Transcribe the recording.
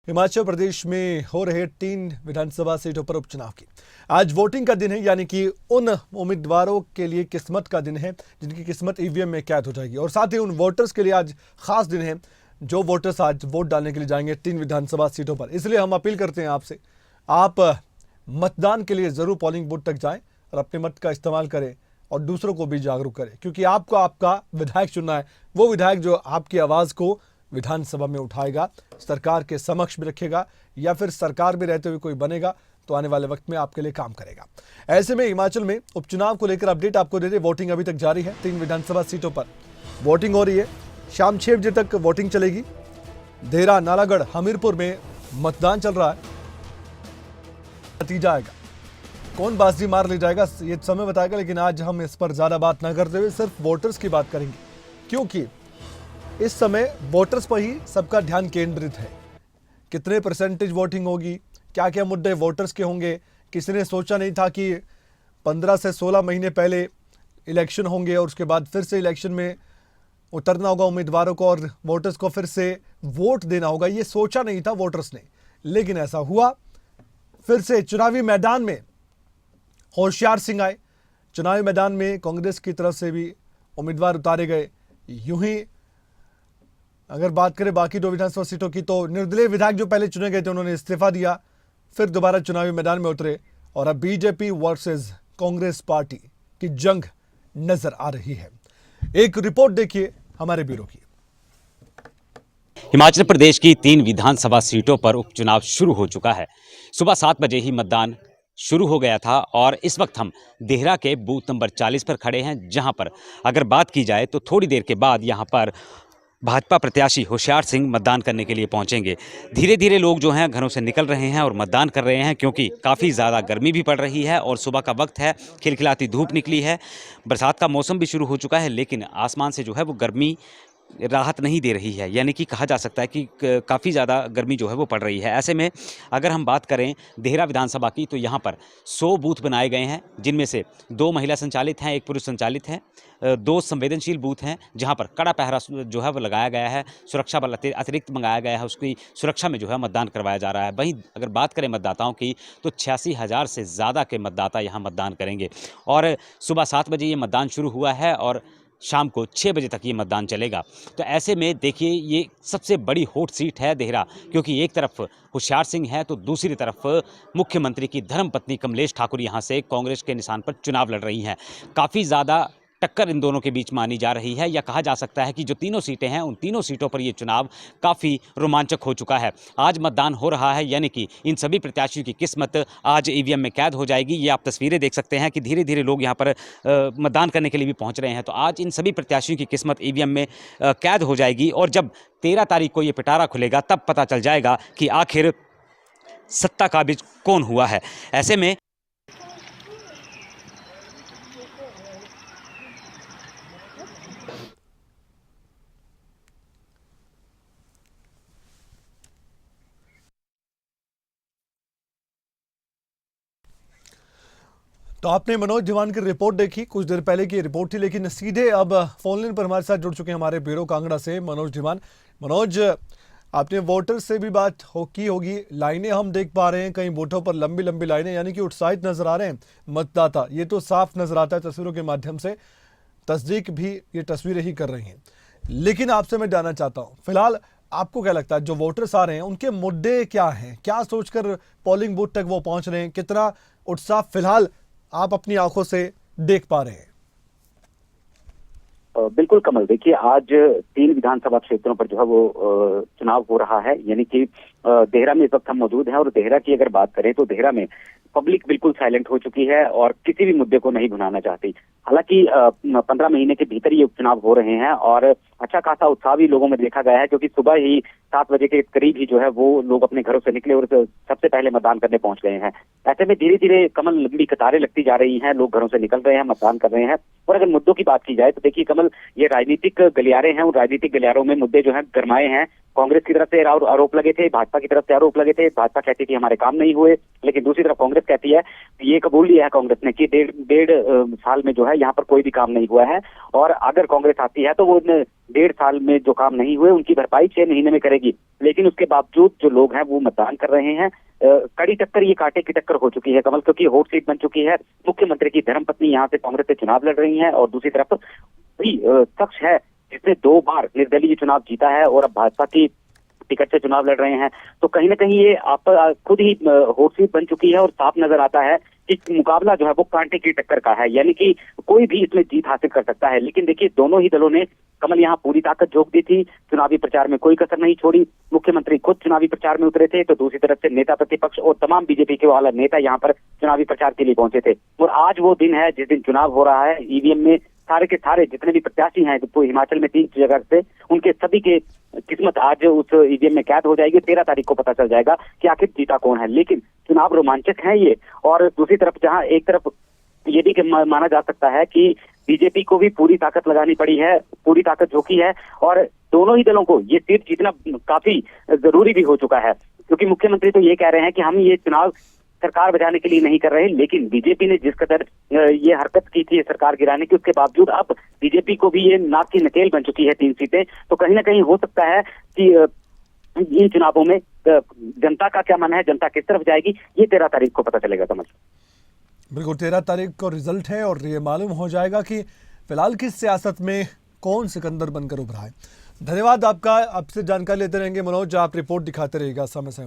हिमाचल प्रदेश में हो रहे 3 विधानसभा सीटों पर उपचुनाव की आज वोटिंग का दिन है, यानी कि उन उम्मीदवारों के लिए किस्मत का दिन है जिनकी किस्मत ईवीएम में कैद हो जाएगी। और साथ ही उन वोटर्स के लिए आज खास दिन है जो वोटर्स आज वोट डालने के लिए जाएंगे 3 विधानसभा सीटों पर। इसलिए हम अपील करते हैं आपसे, आप मतदान के लिए जरूर पोलिंग बूथ तक जाएं और अपने मत का इस्तेमाल करें और दूसरों को भी जागरूक करें, क्योंकि आपको आपका विधायक चुनना है, वो विधायक जो आपकी आवाज़ को विधानसभा में उठाएगा, सरकार के समक्ष भी रखेगा, या फिर सरकार में रहते हुए कोई बनेगा तो आने वाले वक्त में आपके लिए काम करेगा। ऐसे में हिमाचल में उपचुनाव को लेकर अपडेट आपको दे दें। वोटिंग अभी तक जारी है, 3 विधानसभा सीटों पर वोटिंग हो रही है। शाम 6 बजे तक वोटिंग चलेगी। देहरा, नालागढ़, हमीरपुर में मतदान चल रहा है। नतीजा आएगा, कौन बाजी मार ले जाएगा ये समय बताएगा, लेकिन आज हम इस पर ज्यादा बात ना करते हुए सिर्फ वोटर्स की बात करेंगे, क्योंकि इस समय वोटर्स पर ही सबका ध्यान केंद्रित है। कितने परसेंटेज वोटिंग होगी, क्या क्या मुद्दे वोटर्स के होंगे। किसी ने सोचा नहीं था कि 15 से 16 महीने पहले इलेक्शन होंगे और उसके बाद फिर से इलेक्शन में उतरना होगा उम्मीदवारों को और वोटर्स को फिर से वोट देना होगा। ये सोचा नहीं था वोटर्स ने, लेकिन ऐसा हुआ। फिर से चुनावी मैदान में होशियार सिंह आए। चुनावी मैदान में कांग्रेस की तरफ से भी उम्मीदवार उतारे गए। यूं ही अगर बात करें बाकी 2 विधानसभा सीटों की, तो निर्दलीय विधायक जो पहले चुने गए थे उन्होंने इस्तीफा दिया, फिर दोबारा चुनावी मैदान में उतरे और अब बीजेपी वर्सेस कांग्रेस पार्टी की जंग नजर आ रही है। एक रिपोर्ट देखिए हमारे ब्यूरो की। हिमाचल प्रदेश की 3 विधानसभा सीटों पर उपचुनाव शुरू हो चुका है। सुबह 7 बजे ही मतदान शुरू हो गया था और इस वक्त हम देहरा के बूथ नंबर 40 पर खड़े हैं, जहां पर अगर बात की जाए तो थोड़ी देर के बाद यहां पर भाजपा प्रत्याशी होशियार सिंह मतदान करने के लिए पहुंचेंगे। धीरे धीरे लोग जो हैं घरों से निकल रहे हैं और मतदान कर रहे हैं, क्योंकि काफ़ी ज़्यादा गर्मी भी पड़ रही है और सुबह का वक्त है, खिलखिलाती धूप निकली है, बरसात का मौसम भी शुरू हो चुका है, लेकिन आसमान से जो है वो गर्मी राहत नहीं दे रही है। यानी कि कहा जा सकता है कि काफ़ी ज़्यादा गर्मी जो है वो पड़ रही है। ऐसे में अगर हम बात करें देहरा विधानसभा की, तो यहाँ पर 100 बूथ बनाए गए हैं, जिनमें से 2 महिला संचालित हैं, 1 पुरुष संचालित हैं। 2 संवेदनशील बूथ हैं जहाँ पर कड़ा पहरा जो है वो लगाया गया है, सुरक्षा बल अतिरिक्त मंगाया गया है, उसकी सुरक्षा में जो है मतदान करवाया जा रहा है। वहीं अगर बात करें मतदाताओं की, तो 86,000 से ज़्यादा के मतदाता यहाँ मतदान करेंगे और सुबह 7 बजे ये मतदान शुरू हुआ है और शाम को 6 बजे तक ये मतदान चलेगा। तो ऐसे में देखिए, ये सबसे बड़ी हॉट सीट है देहरा, क्योंकि एक तरफ होशियार सिंह है तो दूसरी तरफ मुख्यमंत्री की धर्मपत्नी कमलेश ठाकुर यहाँ से कांग्रेस के निशान पर चुनाव लड़ रही हैं। काफ़ी ज़्यादा टक्कर इन दोनों के बीच मानी जा रही है, या कहा जा सकता है कि जो तीनों सीटें हैं उन तीनों सीटों पर ये चुनाव काफ़ी रोमांचक हो चुका है। आज मतदान हो रहा है, यानी कि इन सभी प्रत्याशियों की किस्मत आज ईवीएम में कैद हो जाएगी। ये आप तस्वीरें देख सकते हैं कि धीरे धीरे लोग यहाँ पर मतदान करने के लिए भी पहुँच रहे हैं। तो आज इन सभी प्रत्याशियों की किस्मत ईवीएम में कैद हो जाएगी और जब 13 तारीख को ये पिटारा खुलेगा तब पता चल जाएगा कि आखिर सत्ता काबिज कौन हुआ है। ऐसे में तो आपने मनोज धीमान की रिपोर्ट देखी, कुछ देर पहले की रिपोर्ट थी, लेकिन सीधे अब फोन लाइन पर हमारे साथ जुड़ चुके हैं हमारे ब्यूरो कांगड़ा से मनोज धीमान। मनोज, आपने वोटर से भी बात की होगी, लाइनें हम देख पा रहे हैं, कई बूथों पर लंबी लंबी लाइनें, यानी कि उत्साहित नजर आ रहे हैं मतदाता। ये तो साफ नजर आता है तस्वीरों के माध्यम से, तस्दीक भी ये तस्वीरें ही कर रही हैं। लेकिन आपसे मैं जानना चाहता हूँ, फिलहाल आपको क्या लगता है जो वोटर्स आ रहे हैं उनके मुद्दे क्या हैं, क्या सोचकर पोलिंग बूथ तक वो पहुंच रहे हैं, कितना उत्साह फिलहाल आप अपनी आंखों से देख पा रहे हैं? बिल्कुल कमल, देखिए आज 3 विधानसभा क्षेत्रों पर जो है वो चुनाव हो रहा है, यानी कि देहरा में इस वक्त हम मौजूद हैं और देहरा की अगर बात करें तो देहरा में पब्लिक बिल्कुल साइलेंट हो चुकी है और किसी भी मुद्दे को नहीं भुनाना चाहती। हालांकि 15 महीने के भीतर ये उपचुनाव हो रहे हैं और अच्छा खासा उत्साह भी लोगों में देखा गया है, क्योंकि सुबह ही 7 बजे के करीब ही जो है वो लोग अपने घरों से निकले और सबसे पहले मतदान करने पहुंच गए हैं। ऐसे में धीरे धीरे कमल लंबी कतारें लगती जा रही हैं, लोग घरों से निकल रहे हैं, मतदान कर रहे हैं। और अगर मुद्दों की बात की जाए तो देखिए कमल, ये राजनीतिक गलियारे हैं, उन राजनीतिक गलियारों में मुद्दे जो हैं गरमाए हैं। कांग्रेस की तरफ से आरोप लगे थे, भाजपा की तरफ से आरोप लगे थे। भाजपा कहती थी हमारे काम नहीं हुए, लेकिन दूसरी तरफ कांग्रेस कहती है, ये कबूल लिया है कांग्रेस ने कि डेढ़ साल में जो है यहाँ पर कोई भी काम नहीं हुआ है, और अगर कांग्रेस आती है तो वो 1.5 साल में जो काम नहीं हुए उनकी भरपाई 6 महीने में करेगी। लेकिन उसके बावजूद जो लोग हैं वो मतदान कर रहे हैं। कड़ी टक्कर, ये कांटे की टक्कर हो चुकी है कमल, क्योंकि हॉट सीट बन चुकी है। मुख्यमंत्री की धर्मपत्नी यहाँ से कांग्रेस से चुनाव लड़ रही हैं, और दूसरी तरफ भी शख्स है जिसने 2 बार निर्दलीय चुनाव जीता है और अब भाजपा की टिकट से चुनाव लड़ रहे हैं। तो कहीं ना कहीं ये आप खुद ही हॉट सीट बन चुकी है, और साफ नजर आता है कि मुकाबला जो है वो कांटे की टक्कर का है, यानी कि कोई भी इसमें जीत हासिल कर सकता है। लेकिन देखिए दोनों ही दलों ने कमल यहाँ पूरी ताकत झोंक दी थी, चुनावी प्रचार में कोई कसर नहीं छोड़ी। मुख्यमंत्री खुद चुनावी प्रचार में उतरे थे, तो दूसरी तरफ से नेता प्रतिपक्ष और तमाम बीजेपी के वाला नेता यहाँ पर चुनावी प्रचार के लिए पहुंचे थे। और आज वो दिन है जिस दिन चुनाव हो रहा है। ईवीएम में सारे के सारे जितने भी प्रत्याशी हैं तो हिमाचल में 3 जगह से, उनके सभी के किस्मत आज उस ईवीएम में कैद हो जाएगी। 13 तारीख को पता चल जाएगा कि आखिर जीता कौन है। लेकिन चुनाव रोमांचक है ये, और दूसरी तरफ जहां एक तरफ ये भी माना जा सकता है कि बीजेपी को भी पूरी ताकत लगानी पड़ी है, पूरी ताकत झोंकी है, और दोनों ही दलों को ये सीट जीतना काफी जरूरी भी हो चुका है। क्योंकि मुख्यमंत्री तो ये कह रहे हैं कि हम ये चुनाव सरकार बचाने के लिए नहीं कर रहे, लेकिन बीजेपी ने जिस कदर ये हरकत की थी सरकार गिराने की, उसके बावजूद अब बीजेपी को भी ये नाक की नकेल बन चुकी है 3 सीटें। तो कहीं ना कहीं हो सकता है कि इन चुनावों में जनता का क्या मन है, जनता किस तरफ जाएगी, ये 13 तारीख को पता चलेगा समझ। बिल्कुल, 13 तारीख को रिजल्ट है और ये मालूम हो जाएगा कि फिलहाल की सियासत में कौन सिकंदर बनकर उभरा है। धन्यवाद आपका, आपसे जानकारी लेते रहेंगे मनोज, आप रिपोर्ट दिखाते रहिएगा समय समय।